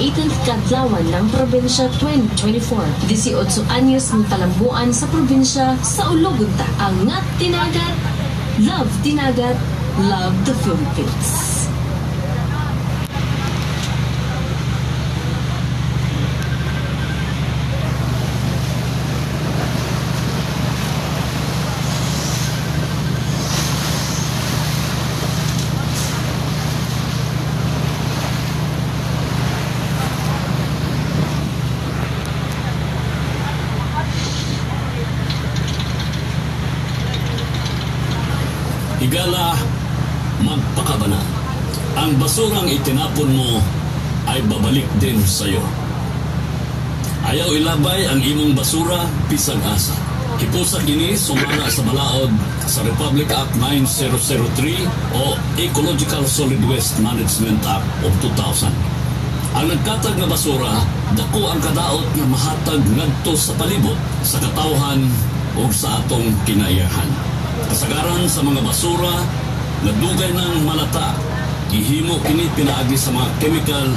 18th kadlawan ng probinsya 2024. 18 anyos ng talambuan sa probinsya sa Ulugunta. Angat Tinagat, love the Philippines. Higala, magpakabana. Ang basurang itinapon mo ay babalik din sa iyo. Ayaw ilabay ang imong basura bisag asa. Hipusa kini sumala sa balaod sa Republic Act 9003 o Ecological Solid Waste Management Act of 2000. Ang nagkatag na basura, dako ang kadaot nga mahatag ngadto sa palibot, sa katawhan o sa atong kinaiyahan. Kasagaran sa mga basura na dugay ng malata, ihimo kini pinaagi sa mga chemical,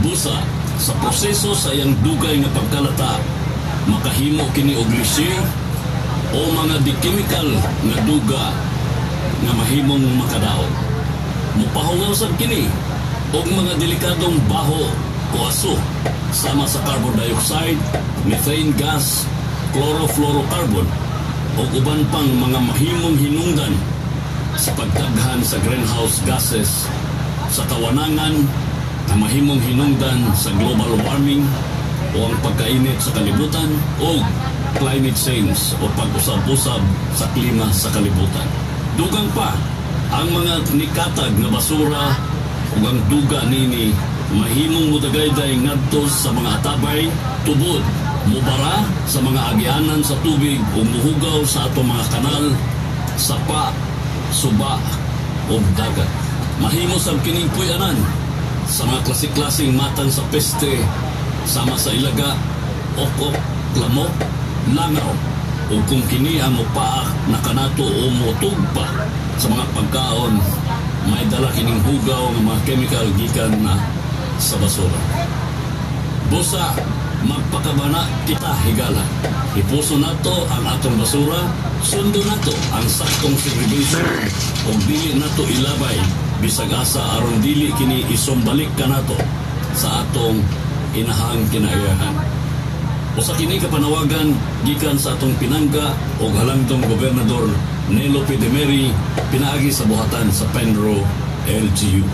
busa sa proseso sa iyang dugay nga pagkalata, makahimo kini og lisir o mga di-chemical nga duga nga mahimong makadaot. Mupahungaw sad kini og mga delikadong baho o aso sama sa carbon dioxide, methane gas, chlorofluorocarbon o uban pang mga mahimong hinungdan sa pagdaghan sa greenhouse gases sa kawanangan na mahimong hinungdan sa global warming o ang pagkainit sa kalibutan o climate change o pag-usab-usab sa klima sa kalibutan. Dugang pa, ang mga nikatag na basura o ang duga nini mahimong mudagayday ngadto sa mga atabay, tubod, mubara sa mga agyanan sa tubig o muhugaw sa atong mga kanal, sapa, suba o dagat. Mahimo sab kining puy-anan sa mga klase-klaseng matang sa peste sama sa ilaga, okok, lamok, langaw o kung kini ang mupaak na kanato o mutugpa sa mga pagkaon, may dala kining hugaw ng mga chemical gikan na sa basura. Busa, magpakabana kita higala. Ipuso nato ang atong basura, sundo nato ang saktong segregation o dili nato ilabay bisag asa aron dili kini isumbalik kanato sa atong inahang kinaiyahan. O sa kini kapanawagan gikan sa atong pinangga o halangdong gobernador Nelo P. Demeri pinaagi sa buhatan sa Penro LGU.